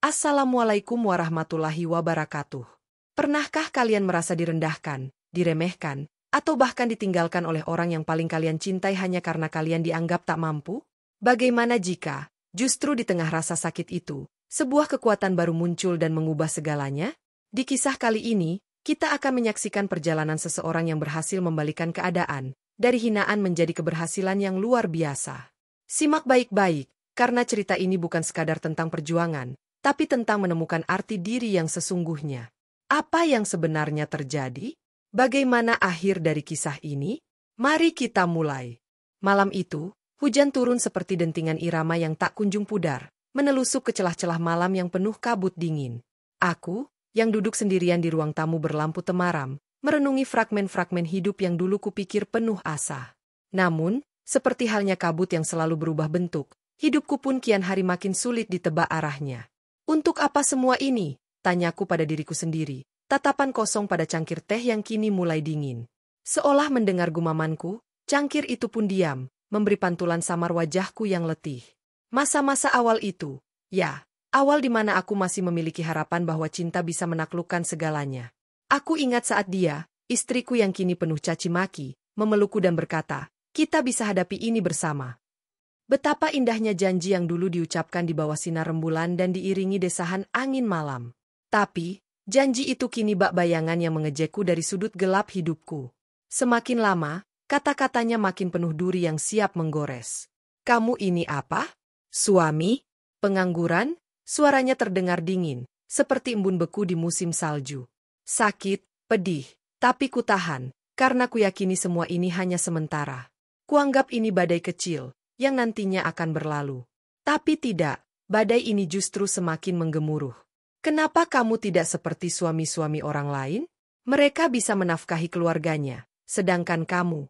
Assalamualaikum warahmatullahi wabarakatuh. Pernahkah kalian merasa direndahkan, diremehkan, atau bahkan ditinggalkan oleh orang yang paling kalian cintai hanya karena kalian dianggap tak mampu? Bagaimana jika, justru di tengah rasa sakit itu, sebuah kekuatan baru muncul dan mengubah segalanya? Di kisah kali ini, kita akan menyaksikan perjalanan seseorang yang berhasil membalikan keadaan, dari hinaan menjadi keberhasilan yang luar biasa. Simak baik-baik, karena cerita ini bukan sekadar tentang perjuangan, tapi tentang menemukan arti diri yang sesungguhnya. Apa yang sebenarnya terjadi? Bagaimana akhir dari kisah ini? Mari kita mulai. Malam itu, hujan turun seperti dentingan irama yang tak kunjung pudar, menelusup ke celah-celah malam yang penuh kabut dingin. Aku, yang duduk sendirian di ruang tamu berlampu temaram, merenungi fragmen-fragmen hidup yang dulu kupikir penuh asa. Namun, seperti halnya kabut yang selalu berubah bentuk, hidupku pun kian hari makin sulit ditebak arahnya. Untuk apa semua ini? Tanyaku pada diriku sendiri, tatapan kosong pada cangkir teh yang kini mulai dingin. Seolah mendengar gumamanku, cangkir itu pun diam, memberi pantulan samar wajahku yang letih. Masa-masa awal itu, ya, awal di mana aku masih memiliki harapan bahwa cinta bisa menaklukkan segalanya. Aku ingat saat dia, istriku yang kini penuh caci maki, memelukku dan berkata, kita bisa hadapi ini bersama. Betapa indahnya janji yang dulu diucapkan di bawah sinar rembulan dan diiringi desahan angin malam. Tapi, janji itu kini bak bayangan yang mengejekku dari sudut gelap hidupku. Semakin lama, kata-katanya makin penuh duri yang siap menggores. Kamu ini apa? Suami? Pengangguran? Suaranya terdengar dingin, seperti embun beku di musim salju. Sakit, pedih, tapi kutahan, karena kuyakini semua ini hanya sementara. Kuanggap ini badai kecil, yang nantinya akan berlalu. Tapi tidak, badai ini justru semakin menggemuruh. Kenapa kamu tidak seperti suami-suami orang lain? Mereka bisa menafkahi keluarganya, sedangkan kamu.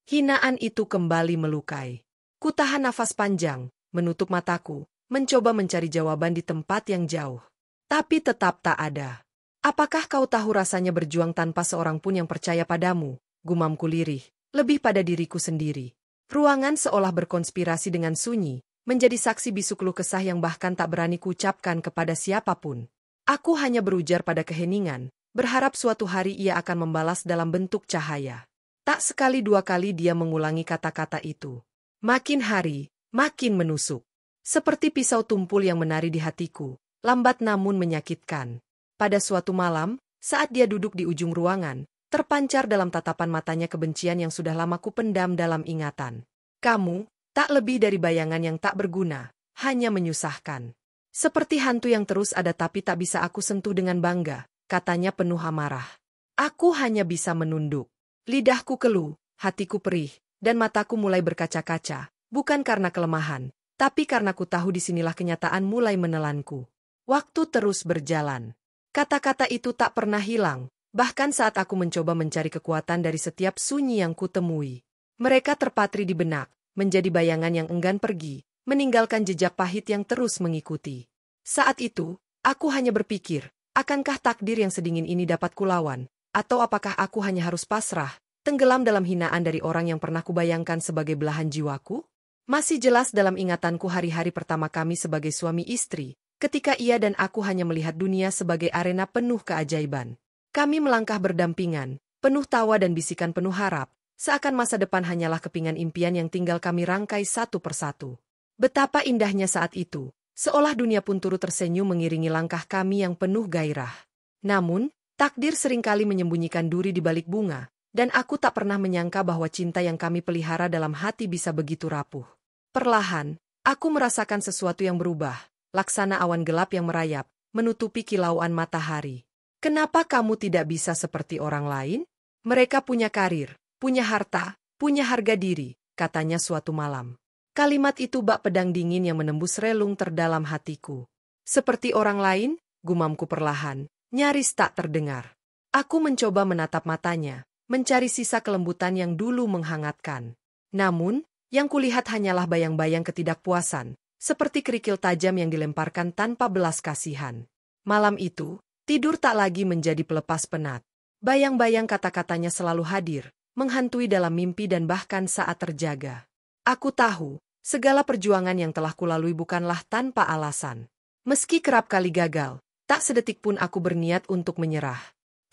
Hinaan itu kembali melukai. Kutahan nafas panjang, menutup mataku, mencoba mencari jawaban di tempat yang jauh. Tapi tetap tak ada. Apakah kau tahu rasanya berjuang tanpa seorang pun yang percaya padamu? Gumamku lirih, lebih pada diriku sendiri. Ruangan seolah berkonspirasi dengan sunyi, menjadi saksi bisu keluh kesah yang bahkan tak berani kuucapkan kepada siapapun. Aku hanya berujar pada keheningan, berharap suatu hari ia akan membalas dalam bentuk cahaya. Tak sekali dua kali dia mengulangi kata-kata itu. Makin hari, makin menusuk. Seperti pisau tumpul yang menari di hatiku, lambat namun menyakitkan. Pada suatu malam, saat dia duduk di ujung ruangan, terpancar dalam tatapan matanya kebencian yang sudah lama kupendam dalam ingatan. Kamu, tak lebih dari bayangan yang tak berguna, hanya menyusahkan. Seperti hantu yang terus ada tapi tak bisa aku sentuh dengan bangga, katanya penuh amarah. Aku hanya bisa menunduk. Lidahku keluh, hatiku perih, dan mataku mulai berkaca-kaca, bukan karena kelemahan, tapi karena ku tahu disinilah kenyataan mulai menelanku. Waktu terus berjalan. Kata-kata itu tak pernah hilang. Bahkan saat aku mencoba mencari kekuatan dari setiap sunyi yang kutemui. Mereka terpatri di benak, menjadi bayangan yang enggan pergi, meninggalkan jejak pahit yang terus mengikuti. Saat itu, aku hanya berpikir, akankah takdir yang sedingin ini dapat kulawan, atau apakah aku hanya harus pasrah, tenggelam dalam hinaan dari orang yang pernah kubayangkan sebagai belahan jiwaku? Masih jelas dalam ingatanku hari-hari pertama kami sebagai suami istri, ketika ia dan aku hanya melihat dunia sebagai arena penuh keajaiban. Kami melangkah berdampingan, penuh tawa dan bisikan penuh harap, seakan masa depan hanyalah kepingan impian yang tinggal kami rangkai satu persatu. Betapa indahnya saat itu, seolah dunia pun turut tersenyum mengiringi langkah kami yang penuh gairah. Namun, takdir seringkali menyembunyikan duri di balik bunga, dan aku tak pernah menyangka bahwa cinta yang kami pelihara dalam hati bisa begitu rapuh. Perlahan, aku merasakan sesuatu yang berubah, laksana awan gelap yang merayap, menutupi kilauan matahari. Kenapa kamu tidak bisa seperti orang lain? Mereka punya karir, punya harta, punya harga diri, katanya suatu malam. Kalimat itu bak pedang dingin yang menembus relung terdalam hatiku. Seperti orang lain, gumamku perlahan, nyaris tak terdengar. Aku mencoba menatap matanya, mencari sisa kelembutan yang dulu menghangatkan. Namun, yang kulihat hanyalah bayang-bayang ketidakpuasan, seperti kerikil tajam yang dilemparkan tanpa belas kasihan. Malam itu, tidur tak lagi menjadi pelepas penat. Bayang-bayang kata-katanya selalu hadir, menghantui dalam mimpi dan bahkan saat terjaga. Aku tahu, segala perjuangan yang telah kulalui bukanlah tanpa alasan. Meski kerap kali gagal, tak sedetik pun aku berniat untuk menyerah.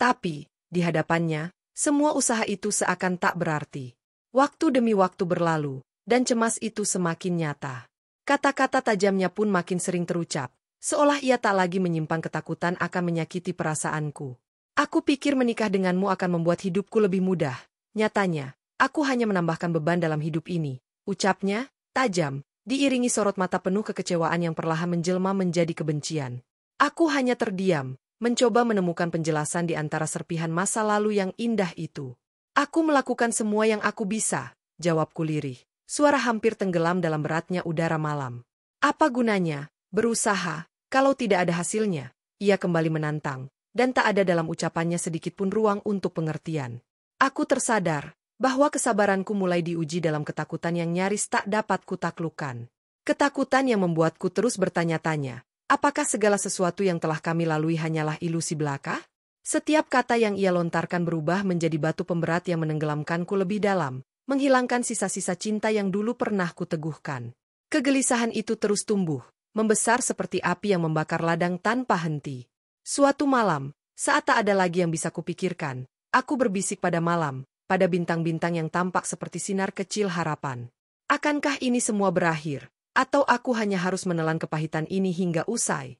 Tapi, di hadapannya, semua usaha itu seakan tak berarti. Waktu demi waktu berlalu, dan cemas itu semakin nyata. Kata-kata tajamnya pun makin sering terucap, seolah ia tak lagi menyimpan ketakutan akan menyakiti perasaanku. Aku pikir menikah denganmu akan membuat hidupku lebih mudah. Nyatanya, aku hanya menambahkan beban dalam hidup ini. Ucapnya, tajam, diiringi sorot mata penuh kekecewaan yang perlahan menjelma menjadi kebencian. Aku hanya terdiam, mencoba menemukan penjelasan di antara serpihan masa lalu yang indah itu. Aku melakukan semua yang aku bisa, jawabku lirih. Suara hampir tenggelam dalam beratnya udara malam. Apa gunanya, berusaha, kalau tidak ada hasilnya? Ia kembali menantang, dan tak ada dalam ucapannya sedikit pun ruang untuk pengertian. Aku tersadar bahwa kesabaranku mulai diuji dalam ketakutan yang nyaris tak dapat kutaklukkan. Ketakutan yang membuatku terus bertanya-tanya. Apakah segala sesuatu yang telah kami lalui hanyalah ilusi belaka? Setiap kata yang ia lontarkan berubah menjadi batu pemberat yang menenggelamkanku lebih dalam, menghilangkan sisa-sisa cinta yang dulu pernah kuteguhkan. Kegelisahan itu terus tumbuh, membesar seperti api yang membakar ladang tanpa henti. Suatu malam, saat tak ada lagi yang bisa kupikirkan, aku berbisik pada malam, pada bintang-bintang yang tampak seperti sinar kecil harapan. Akankah ini semua berakhir? Atau aku hanya harus menelan kepahitan ini hingga usai?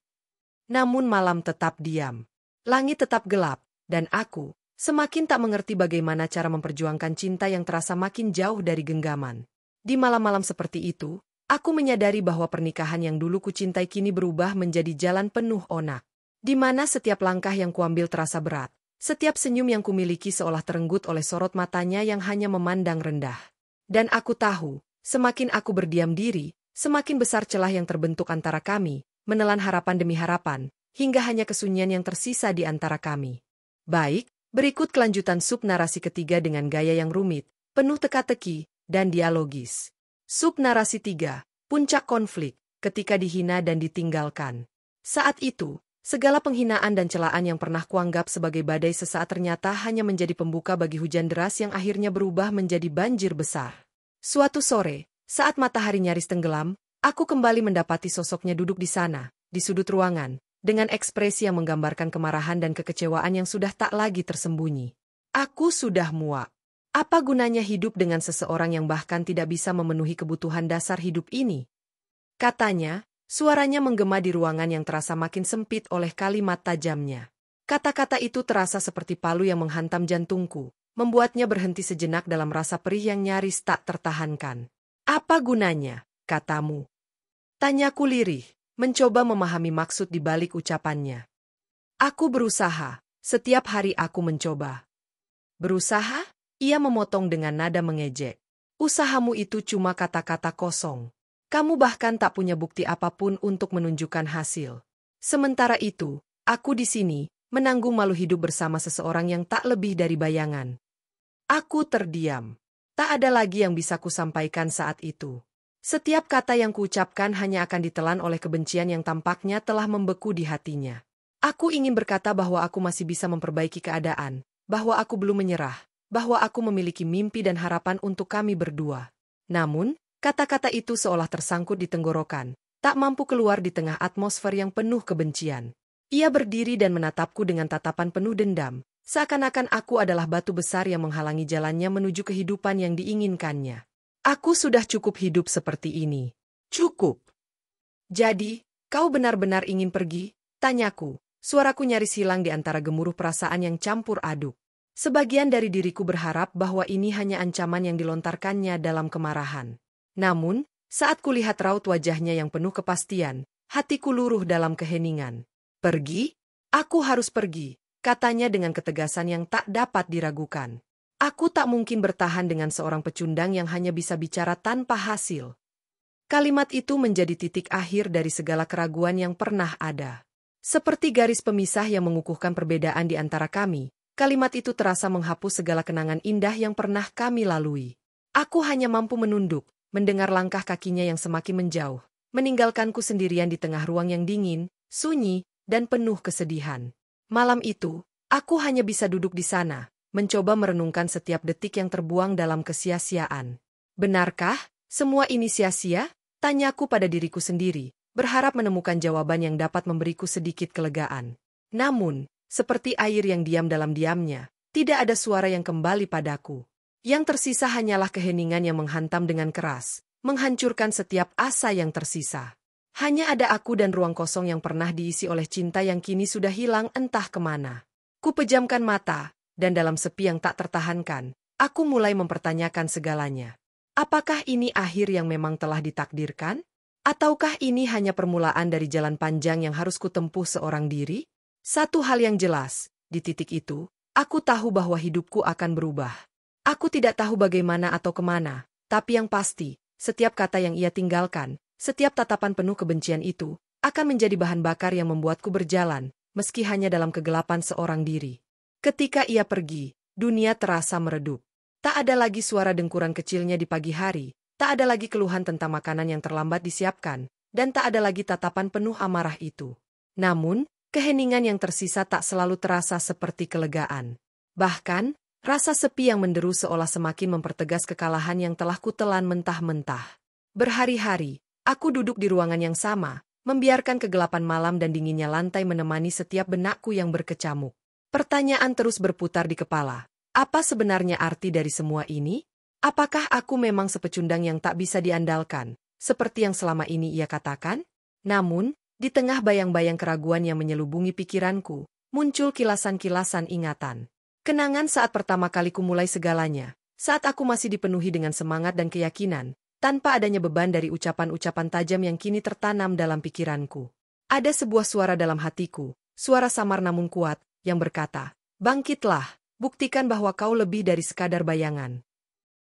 Namun malam tetap diam. Langit tetap gelap, dan aku semakin tak mengerti bagaimana cara memperjuangkan cinta yang terasa makin jauh dari genggaman. Di malam-malam seperti itu, aku menyadari bahwa pernikahan yang dulu kucintai kini berubah menjadi jalan penuh onak. Di mana setiap langkah yang kuambil terasa berat, setiap senyum yang kumiliki seolah terenggut oleh sorot matanya yang hanya memandang rendah. Dan aku tahu, semakin aku berdiam diri, semakin besar celah yang terbentuk antara kami, menelan harapan demi harapan, hingga hanya kesunyian yang tersisa di antara kami. Baik, berikut kelanjutan sub narasi ketiga dengan gaya yang rumit, penuh teka-teki, dan dialogis. Sub narasi 3, puncak konflik, ketika dihina dan ditinggalkan. Saat itu, segala penghinaan dan celaan yang pernah kuanggap sebagai badai sesaat ternyata hanya menjadi pembuka bagi hujan deras yang akhirnya berubah menjadi banjir besar. Suatu sore, saat matahari nyaris tenggelam, aku kembali mendapati sosoknya duduk di sana, di sudut ruangan, dengan ekspresi yang menggambarkan kemarahan dan kekecewaan yang sudah tak lagi tersembunyi. Aku sudah muak. Apa gunanya hidup dengan seseorang yang bahkan tidak bisa memenuhi kebutuhan dasar hidup ini? Katanya, suaranya menggema di ruangan yang terasa makin sempit oleh kalimat tajamnya. Kata-kata itu terasa seperti palu yang menghantam jantungku, membuatnya berhenti sejenak dalam rasa perih yang nyaris tak tertahankan. Apa gunanya, katamu? Tanyaku lirih, mencoba memahami maksud di balik ucapannya. Aku berusaha, setiap hari aku mencoba. Berusaha? Ia memotong dengan nada mengejek. Usahamu itu cuma kata-kata kosong. Kamu bahkan tak punya bukti apapun untuk menunjukkan hasil. Sementara itu, aku di sini, menanggung malu hidup bersama seseorang yang tak lebih dari bayangan. Aku terdiam. Tak ada lagi yang bisa kusampaikan saat itu. Setiap kata yang kuucapkan hanya akan ditelan oleh kebencian yang tampaknya telah membeku di hatinya. Aku ingin berkata bahwa aku masih bisa memperbaiki keadaan, bahwa aku belum menyerah, bahwa aku memiliki mimpi dan harapan untuk kami berdua. Namun, kata-kata itu seolah tersangkut di tenggorokan, tak mampu keluar di tengah atmosfer yang penuh kebencian. Ia berdiri dan menatapku dengan tatapan penuh dendam, seakan-akan aku adalah batu besar yang menghalangi jalannya menuju kehidupan yang diinginkannya. Aku sudah cukup hidup seperti ini. Cukup. Jadi, kau benar-benar ingin pergi? Tanyaku, suaraku nyaris hilang di antara gemuruh perasaan yang campur aduk. Sebagian dari diriku berharap bahwa ini hanya ancaman yang dilontarkannya dalam kemarahan. Namun, saat kulihat raut wajahnya yang penuh kepastian, hatiku luruh dalam keheningan. Pergi? Aku harus pergi, katanya dengan ketegasan yang tak dapat diragukan. Aku tak mungkin bertahan dengan seorang pecundang yang hanya bisa bicara tanpa hasil. Kalimat itu menjadi titik akhir dari segala keraguan yang pernah ada. Seperti garis pemisah yang mengukuhkan perbedaan di antara kami, kalimat itu terasa menghapus segala kenangan indah yang pernah kami lalui. Aku hanya mampu menunduk, mendengar langkah kakinya yang semakin menjauh, meninggalkanku sendirian di tengah ruang yang dingin, sunyi, dan penuh kesedihan. Malam itu, aku hanya bisa duduk di sana, mencoba merenungkan setiap detik yang terbuang dalam kesia-siaan. Benarkah semua ini sia-sia? Tanyaku pada diriku sendiri, berharap menemukan jawaban yang dapat memberiku sedikit kelegaan. Namun, seperti air yang diam dalam diamnya, tidak ada suara yang kembali padaku. Yang tersisa hanyalah keheningan yang menghantam dengan keras, menghancurkan setiap asa yang tersisa. Hanya ada aku dan ruang kosong yang pernah diisi oleh cinta yang kini sudah hilang entah kemana. Ku pejamkan mata, dan dalam sepi yang tak tertahankan, aku mulai mempertanyakan segalanya. Apakah ini akhir yang memang telah ditakdirkan? Ataukah ini hanya permulaan dari jalan panjang yang harus kutempuh seorang diri? Satu hal yang jelas, di titik itu, aku tahu bahwa hidupku akan berubah. Aku tidak tahu bagaimana atau kemana, tapi yang pasti, setiap kata yang ia tinggalkan, setiap tatapan penuh kebencian itu, akan menjadi bahan bakar yang membuatku berjalan, meski hanya dalam kegelapan seorang diri. Ketika ia pergi, dunia terasa meredup. Tak ada lagi suara dengkuran kecilnya di pagi hari, tak ada lagi keluhan tentang makanan yang terlambat disiapkan, dan tak ada lagi tatapan penuh amarah itu. Namun, keheningan yang tersisa tak selalu terasa seperti kelegaan. Bahkan, rasa sepi yang menderu seolah semakin mempertegas kekalahan yang telah kutelan mentah-mentah. Berhari-hari, aku duduk di ruangan yang sama, membiarkan kegelapan malam dan dinginnya lantai menemani setiap benakku yang berkecamuk. Pertanyaan terus berputar di kepala. Apa sebenarnya arti dari semua ini? Apakah aku memang sepecundang yang tak bisa diandalkan, seperti yang selama ini ia katakan? Namun, di tengah bayang-bayang keraguan yang menyelubungi pikiranku, muncul kilasan-kilasan ingatan. Kenangan saat pertama kali ku mulai segalanya, saat aku masih dipenuhi dengan semangat dan keyakinan, tanpa adanya beban dari ucapan-ucapan tajam yang kini tertanam dalam pikiranku. Ada sebuah suara dalam hatiku, suara samar namun kuat, yang berkata, "Bangkitlah, buktikan bahwa kau lebih dari sekadar bayangan."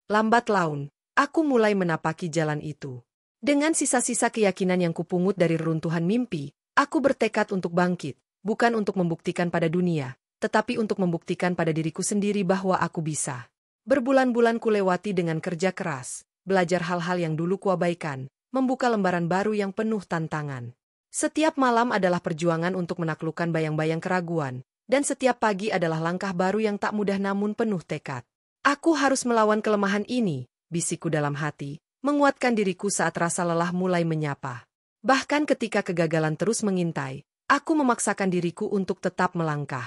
Lambat laun, aku mulai menapaki jalan itu. Dengan sisa-sisa keyakinan yang kupungut dari reruntuhan mimpi, aku bertekad untuk bangkit, bukan untuk membuktikan pada dunia, tetapi untuk membuktikan pada diriku sendiri bahwa aku bisa. Berbulan-bulan kulewati dengan kerja keras, belajar hal-hal yang dulu kuabaikan, membuka lembaran baru yang penuh tantangan. Setiap malam adalah perjuangan untuk menaklukkan bayang-bayang keraguan, dan setiap pagi adalah langkah baru yang tak mudah namun penuh tekad. Aku harus melawan kelemahan ini, bisikku dalam hati, menguatkan diriku saat rasa lelah mulai menyapa. Bahkan ketika kegagalan terus mengintai, aku memaksakan diriku untuk tetap melangkah.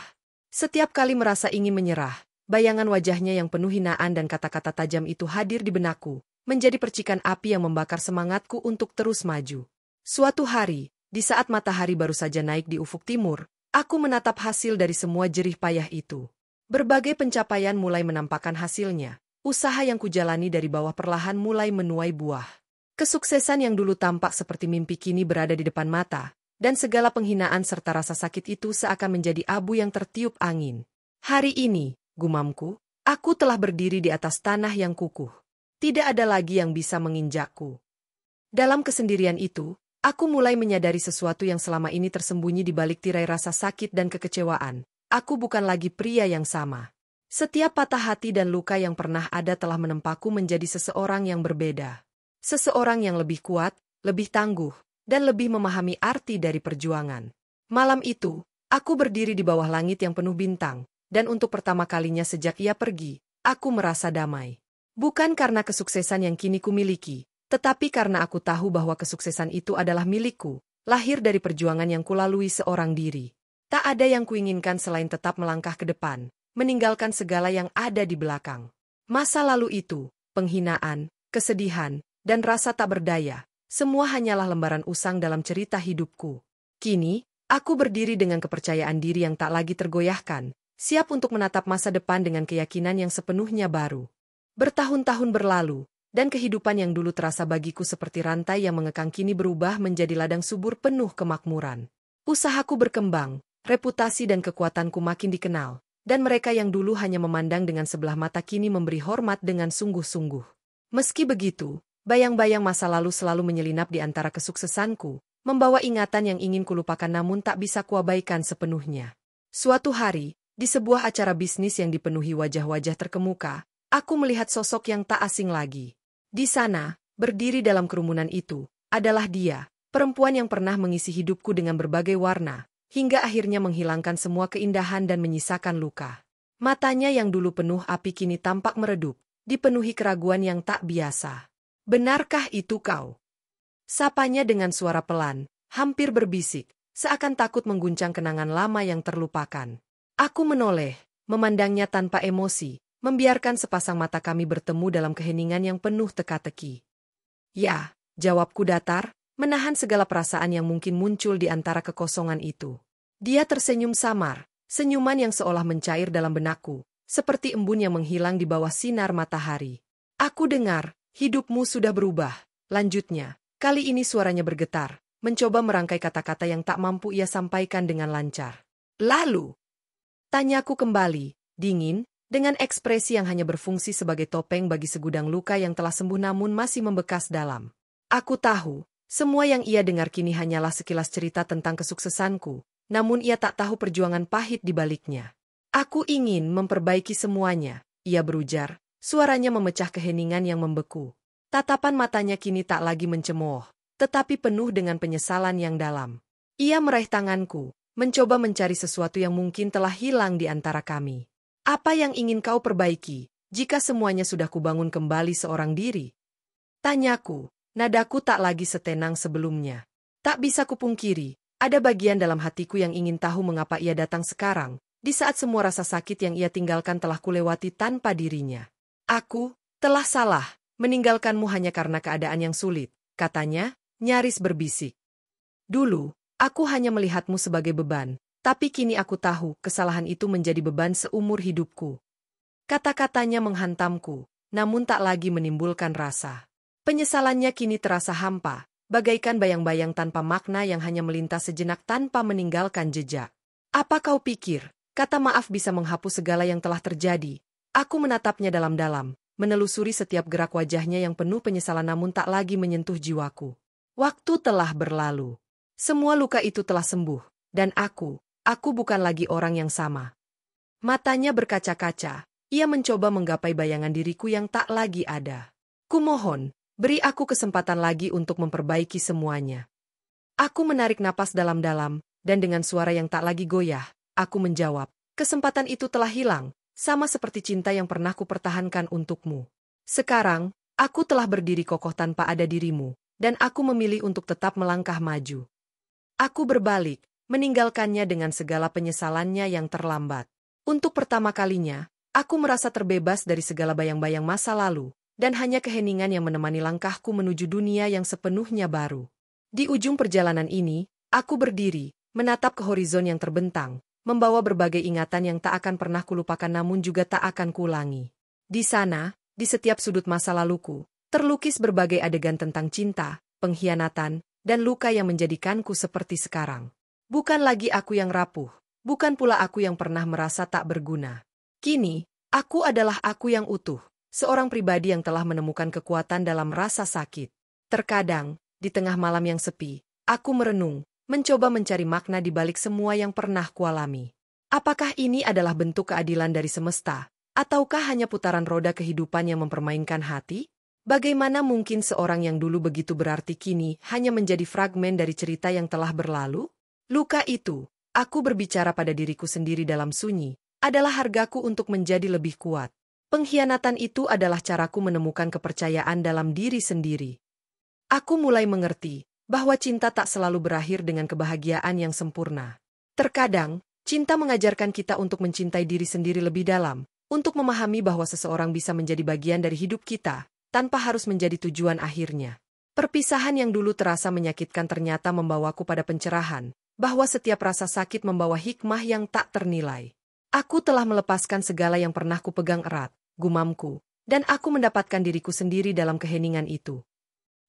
Setiap kali merasa ingin menyerah, bayangan wajahnya yang penuh hinaan dan kata-kata tajam itu hadir di benakku, menjadi percikan api yang membakar semangatku untuk terus maju. Suatu hari, di saat matahari baru saja naik di ufuk timur, aku menatap hasil dari semua jerih payah itu. Berbagai pencapaian mulai menampakkan hasilnya, usaha yang kujalani dari bawah perlahan mulai menuai buah. Kesuksesan yang dulu tampak seperti mimpi kini berada di depan mata, dan segala penghinaan serta rasa sakit itu seakan menjadi abu yang tertiup angin. Hari ini, gumamku, aku telah berdiri di atas tanah yang kukuh. Tidak ada lagi yang bisa menginjakku. Dalam kesendirian itu, aku mulai menyadari sesuatu yang selama ini tersembunyi di balik tirai rasa sakit dan kekecewaan. Aku bukan lagi pria yang sama. Setiap patah hati dan luka yang pernah ada telah menempaku menjadi seseorang yang berbeda. Seseorang yang lebih kuat, lebih tangguh, dan lebih memahami arti dari perjuangan. Malam itu, aku berdiri di bawah langit yang penuh bintang, dan untuk pertama kalinya sejak ia pergi, aku merasa damai. Bukan karena kesuksesan yang kini kumiliki, tetapi karena aku tahu bahwa kesuksesan itu adalah milikku, lahir dari perjuangan yang kulalui seorang diri. Tak ada yang kuinginkan selain tetap melangkah ke depan, meninggalkan segala yang ada di belakang. Masa lalu itu, penghinaan, kesedihan, dan rasa tak berdaya, semua hanyalah lembaran usang dalam cerita hidupku. Kini, aku berdiri dengan kepercayaan diri yang tak lagi tergoyahkan, siap untuk menatap masa depan dengan keyakinan yang sepenuhnya baru. Bertahun-tahun berlalu, dan kehidupan yang dulu terasa bagiku seperti rantai yang mengekang kini berubah menjadi ladang subur penuh kemakmuran. Usahaku berkembang, reputasi dan kekuatanku makin dikenal, dan mereka yang dulu hanya memandang dengan sebelah mata kini memberi hormat dengan sungguh-sungguh. Meski begitu, bayang-bayang masa lalu selalu menyelinap di antara kesuksesanku, membawa ingatan yang ingin kulupakan namun tak bisa kuabaikan sepenuhnya. Suatu hari, di sebuah acara bisnis yang dipenuhi wajah-wajah terkemuka, aku melihat sosok yang tak asing lagi. Di sana, berdiri dalam kerumunan itu, adalah dia, perempuan yang pernah mengisi hidupku dengan berbagai warna, hingga akhirnya menghilangkan semua keindahan dan menyisakan luka. Matanya yang dulu penuh api kini tampak meredup, dipenuhi keraguan yang tak biasa. "Benarkah itu kau?" Sapanya dengan suara pelan, hampir berbisik, seakan takut mengguncang kenangan lama yang terlupakan. Aku menoleh, memandangnya tanpa emosi, membiarkan sepasang mata kami bertemu dalam keheningan yang penuh teka-teki. Ya, jawabku datar, menahan segala perasaan yang mungkin muncul di antara kekosongan itu. Dia tersenyum samar, senyuman yang seolah mencair dalam benakku, seperti embun yang menghilang di bawah sinar matahari. Aku dengar, hidupmu sudah berubah, lanjutnya. Kali ini suaranya bergetar, mencoba merangkai kata-kata yang tak mampu ia sampaikan dengan lancar. Lalu, tanyaku kembali, dingin, dengan ekspresi yang hanya berfungsi sebagai topeng bagi segudang luka yang telah sembuh namun masih membekas dalam. Aku tahu, semua yang ia dengar kini hanyalah sekilas cerita tentang kesuksesanku, namun ia tak tahu perjuangan pahit di baliknya. Aku ingin memperbaiki semuanya, ia berujar, suaranya memecah keheningan yang membeku. Tatapan matanya kini tak lagi mencemooh, tetapi penuh dengan penyesalan yang dalam. Ia meraih tanganku, mencoba mencari sesuatu yang mungkin telah hilang di antara kami. Apa yang ingin kau perbaiki, jika semuanya sudah kubangun kembali seorang diri? Tanyaku, nadaku tak lagi setenang sebelumnya. Tak bisa kupungkiri, ada bagian dalam hatiku yang ingin tahu mengapa ia datang sekarang, di saat semua rasa sakit yang ia tinggalkan telah kulewati tanpa dirinya. Aku telah salah, meninggalkanmu hanya karena keadaan yang sulit, katanya, nyaris berbisik. Dulu, aku hanya melihatmu sebagai beban, tapi kini aku tahu kesalahan itu menjadi beban seumur hidupku. Kata-katanya menghantamku, namun tak lagi menimbulkan rasa. Penyesalannya kini terasa hampa, bagaikan bayang-bayang tanpa makna yang hanya melintas sejenak tanpa meninggalkan jejak. Apa kau pikir, kata maaf bisa menghapus segala yang telah terjadi? Aku menatapnya dalam-dalam, menelusuri setiap gerak wajahnya yang penuh penyesalan namun tak lagi menyentuh jiwaku. Waktu telah berlalu. Semua luka itu telah sembuh, dan aku bukan lagi orang yang sama. Matanya berkaca-kaca, ia mencoba menggapai bayangan diriku yang tak lagi ada. Kumohon, beri aku kesempatan lagi untuk memperbaiki semuanya. Aku menarik napas dalam-dalam, dan dengan suara yang tak lagi goyah, aku menjawab, kesempatan itu telah hilang, sama seperti cinta yang pernah kupertahankan untukmu. Sekarang, aku telah berdiri kokoh tanpa ada dirimu, dan aku memilih untuk tetap melangkah maju. Aku berbalik, meninggalkannya dengan segala penyesalannya yang terlambat. Untuk pertama kalinya, aku merasa terbebas dari segala bayang-bayang masa lalu, dan hanya keheningan yang menemani langkahku menuju dunia yang sepenuhnya baru. Di ujung perjalanan ini, aku berdiri, menatap ke horizon yang terbentang, membawa berbagai ingatan yang tak akan pernah kulupakan namun juga tak akan kuulangi. Di sana, di setiap sudut masa laluku, terlukis berbagai adegan tentang cinta, pengkhianatan, dan luka yang menjadikanku seperti sekarang. Bukan lagi aku yang rapuh, bukan pula aku yang pernah merasa tak berguna. Kini, aku adalah aku yang utuh, seorang pribadi yang telah menemukan kekuatan dalam rasa sakit. Terkadang, di tengah malam yang sepi, aku merenung, mencoba mencari makna di balik semua yang pernah kualami. Apakah ini adalah bentuk keadilan dari semesta, ataukah hanya putaran roda kehidupan yang mempermainkan hati? Bagaimana mungkin seorang yang dulu begitu berarti kini hanya menjadi fragmen dari cerita yang telah berlalu? Luka itu, aku berbicara pada diriku sendiri dalam sunyi, adalah hargaku untuk menjadi lebih kuat. Pengkhianatan itu adalah caraku menemukan kepercayaan dalam diri sendiri. Aku mulai mengerti bahwa cinta tak selalu berakhir dengan kebahagiaan yang sempurna. Terkadang, cinta mengajarkan kita untuk mencintai diri sendiri lebih dalam, untuk memahami bahwa seseorang bisa menjadi bagian dari hidup kita, tanpa harus menjadi tujuan akhirnya. Perpisahan yang dulu terasa menyakitkan ternyata membawaku pada pencerahan, bahwa setiap rasa sakit membawa hikmah yang tak ternilai. Aku telah melepaskan segala yang pernah kupegang erat, gumamku, dan aku mendapatkan diriku sendiri dalam keheningan itu.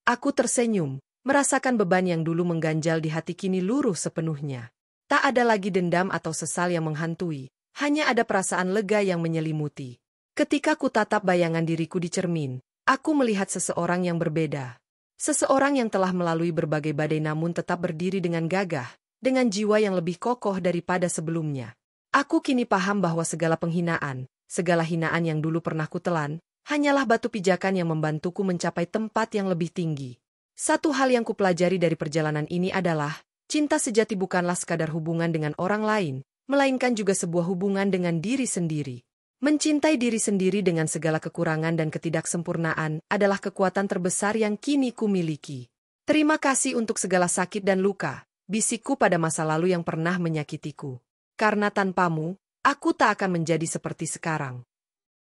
Aku tersenyum, merasakan beban yang dulu mengganjal di hati kini luruh sepenuhnya. Tak ada lagi dendam atau sesal yang menghantui, hanya ada perasaan lega yang menyelimuti. Ketika ku tatap bayangan diriku di cermin, aku melihat seseorang yang berbeda. Seseorang yang telah melalui berbagai badai namun tetap berdiri dengan gagah, dengan jiwa yang lebih kokoh daripada sebelumnya. Aku kini paham bahwa segala penghinaan, segala hinaan yang dulu pernah kutelan, hanyalah batu pijakan yang membantuku mencapai tempat yang lebih tinggi. Satu hal yang kupelajari dari perjalanan ini adalah, cinta sejati bukanlah sekadar hubungan dengan orang lain, melainkan juga sebuah hubungan dengan diri sendiri. Mencintai diri sendiri dengan segala kekurangan dan ketidaksempurnaan adalah kekuatan terbesar yang kini kumiliki. Terima kasih untuk segala sakit dan luka, bisikku pada masa lalu yang pernah menyakitiku. Karena tanpamu, aku tak akan menjadi seperti sekarang.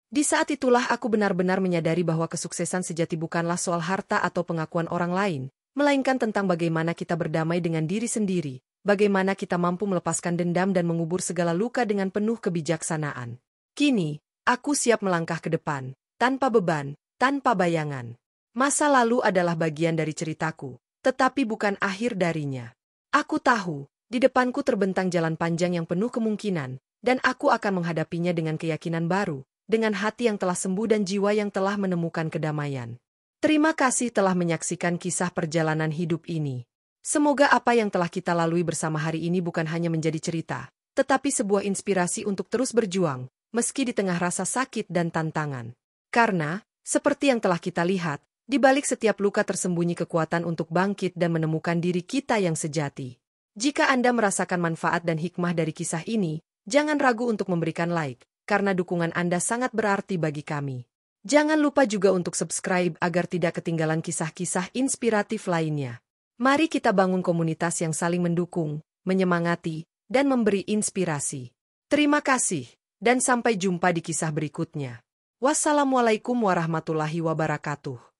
Di saat itulah aku benar-benar menyadari bahwa kesuksesan sejati bukanlah soal harta atau pengakuan orang lain, melainkan tentang bagaimana kita berdamai dengan diri sendiri, bagaimana kita mampu melepaskan dendam dan mengubur segala luka dengan penuh kebijaksanaan. Kini, aku siap melangkah ke depan, tanpa beban, tanpa bayangan. Masa lalu adalah bagian dari ceritaku, tetapi bukan akhir darinya. Aku tahu, di depanku terbentang jalan panjang yang penuh kemungkinan, dan aku akan menghadapinya dengan keyakinan baru, dengan hati yang telah sembuh dan jiwa yang telah menemukan kedamaian. Terima kasih telah menyaksikan kisah perjalanan hidup ini. Semoga apa yang telah kita lalui bersama hari ini bukan hanya menjadi cerita, tetapi sebuah inspirasi untuk terus berjuang, meski di tengah rasa sakit dan tantangan. Karena, seperti yang telah kita lihat, di balik setiap luka tersembunyi kekuatan untuk bangkit dan menemukan diri kita yang sejati. Jika Anda merasakan manfaat dan hikmah dari kisah ini, jangan ragu untuk memberikan like, karena dukungan Anda sangat berarti bagi kami. Jangan lupa juga untuk subscribe agar tidak ketinggalan kisah-kisah inspiratif lainnya. Mari kita bangun komunitas yang saling mendukung, menyemangati, dan memberi inspirasi. Terima kasih, dan sampai jumpa di kisah berikutnya. Wassalamualaikum warahmatullahi wabarakatuh.